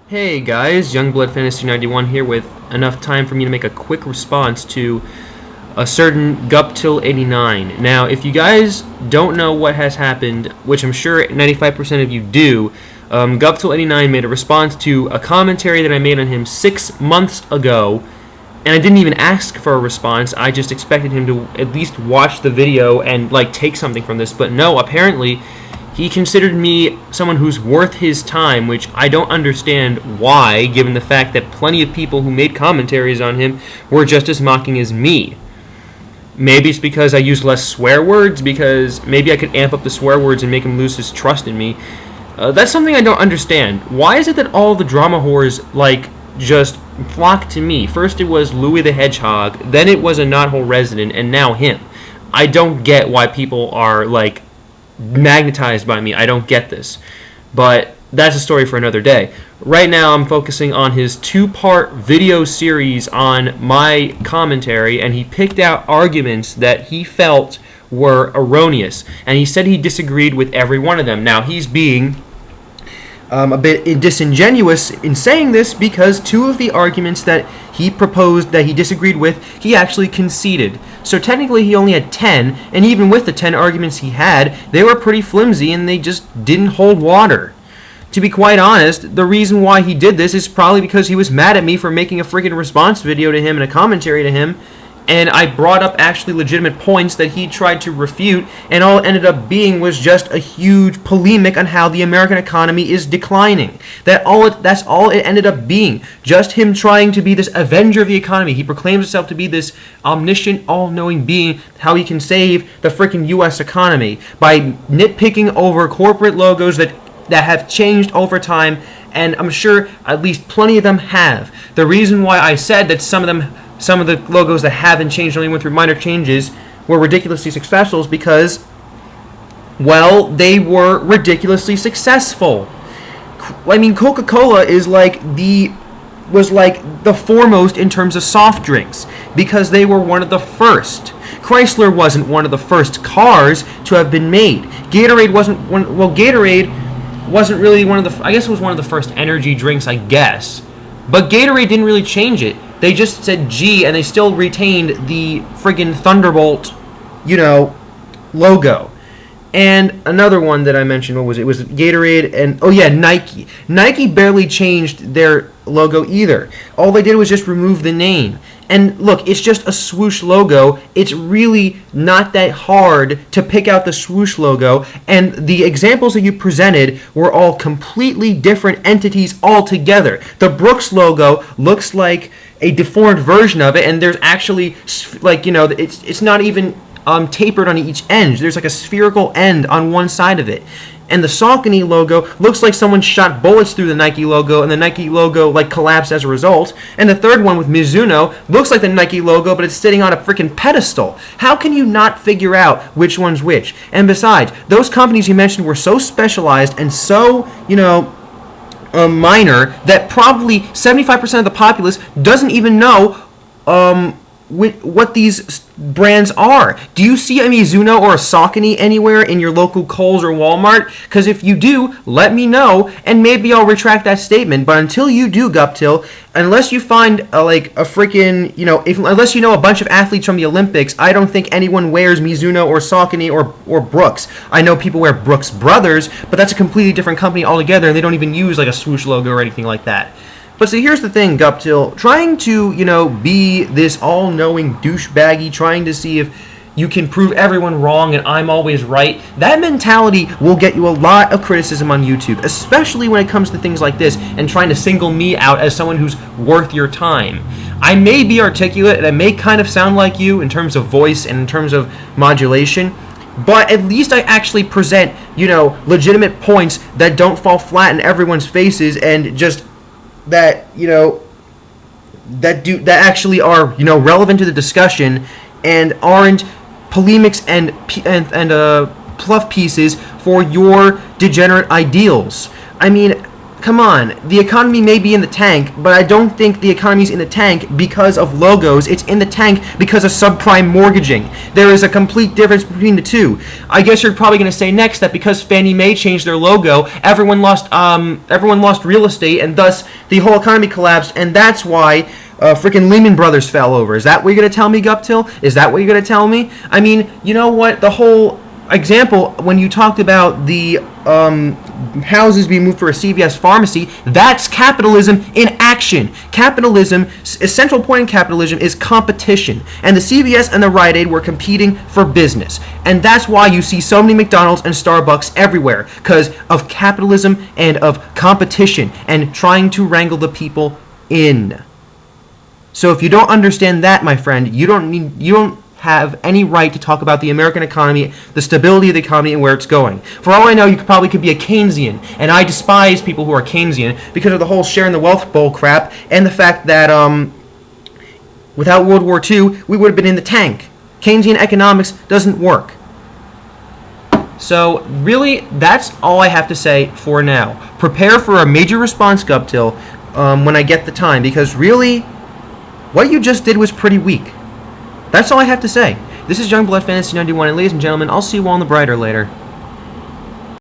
Hey guys, Youngblood Fantasy 91 here with enough time for me to make a quick response to a certain Guptill 89. Now, if you guys don't know what has happened, which I'm sure 95% of you do, Guptill 89 made a response to a commentary that I made on him 6 months ago, and I didn't even ask for a response. I just expected him to at least watch the video and take something from this, but no, apparently he considered me someone who's worth his time, which I don't understand why, given the fact that plenty of people who made commentaries on him were just as mocking as me. Maybe it's because I use less swear words, because maybe I could amp up the swear words and make him lose his trust in me. That's something I don't understand. Why is it that all the drama whores, just flock to me? First it was Louis the Hedgehog, then it was a Knothole resident, and now him. I don't get why people are, magnetized by me. I don't get this. But that's a story for another day. Right now I'm focusing on his 2-part video series on my commentary, and he picked out arguments that he felt were erroneous, and he said he disagreed with every one of them. Now, he's being a bit disingenuous in saying this, because 2 of the arguments that he proposed that he disagreed with, he actually conceded. So technically he only had 10, and even with the 10 arguments he had, they were pretty flimsy and they just didn't hold water. To be quite honest, the reason why he did this is probably because he was mad at me for making a freaking response video to him and a commentary to him, and I brought up actually legitimate points that he tried to refute, and all it ended up being was just a huge polemic on how the American economy is declining. That's all it ended up being. Just him trying to be this avenger of the economy. He proclaims himself to be this omniscient, all-knowing being, how he can save the freaking U.S. economy by nitpicking over corporate logos that have changed over time, and I'm sure at least plenty of them have. The reason why I said that some of the logos that haven't changed, only went through minor changes, were ridiculously successful is because, well, they were ridiculously successful. I mean, Coca-Cola was the foremost in terms of soft drinks, because they were one of the first. Chrysler wasn't one of the first cars to have been made. Gatorade wasn't really one of the, I guess it was one of the first energy drinks, I guess. But Gatorade didn't really change it. They just said G, and they still retained the friggin' Thunderbolt, logo. And another one that I mentioned, what was it? It was Gatorade and, oh yeah, Nike. Nike barely changed their logo either. All they did was just remove the name. And look, it's just a swoosh logo. It's really not that hard to pick out the swoosh logo, and the examples that you presented were all completely different entities altogether. The Brooks logo looks like a deformed version of it, and there's actually, it's not even tapered on each end. There's a spherical end on one side of it. And the Saucony logo looks like someone shot bullets through the Nike logo, and the Nike logo collapsed as a result. And the third one with Mizuno looks like the Nike logo, but it's sitting on a freaking pedestal. How can you not figure out which one's which? And besides, those companies you mentioned were so specialized and so, minor that probably 75% of the populace doesn't even know what these brands are. Do you see a Mizuno or a Saucony anywhere in your local Kohl's or Walmart? Because if you do, let me know, and maybe I'll retract that statement. But until you do, Guptill, unless you find unless you know a bunch of athletes from the Olympics, I don't think anyone wears Mizuno or Saucony or Brooks. I know people wear Brooks Brothers, but that's a completely different company altogether, and they don't even use a swoosh logo or anything like that. But see, here's the thing, Guptill. Trying to, be this all-knowing douchebaggy, trying to see if you can prove everyone wrong and I'm always right, that mentality will get you a lot of criticism on YouTube, especially when it comes to things like this and trying to single me out as someone who's worth your time. I may be articulate and I may kind of sound like you in terms of voice and in terms of modulation, but at least I actually present, legitimate points that don't fall flat in everyone's faces and just that that actually are relevant to the discussion and aren't polemics and fluff pieces for your degenerate ideals. I mean, come on, the economy may be in the tank, but I don't think the economy's in the tank because of logos. It's in the tank because of subprime mortgaging. There is a complete difference between the two. I guess you're probably going to say next that because Fannie Mae changed their logo, everyone lost real estate, and thus the whole economy collapsed, and that's why freaking Lehman Brothers fell over. Is that what you're going to tell me, Guptill? Is that what you're going to tell me? I mean, you know what? The whole example, when you talked about the houses being moved for a CVS pharmacy, that's capitalism in action. Capitalism, a central point in capitalism is competition. And the CVS and the Rite Aid were competing for business. And that's why you see so many McDonald's and Starbucks everywhere, because of capitalism and of competition and trying to wrangle the people in. So if you don't understand that, my friend, you don't have any right to talk about the American economy, the stability of the economy, and where it's going. For all I know, you could be a Keynesian, and I despise people who are Keynesian because of the whole sharing the wealth bull crap and the fact that without World War II, we would have been in the tank. Keynesian economics doesn't work. So really, that's all I have to say for now. Prepare for a major response, Guptill, when I get the time, because really, what you just did was pretty weak. That's all I have to say. This is Youngblood Fantasy 91, and ladies and gentlemen, I'll see you all on the brighter later.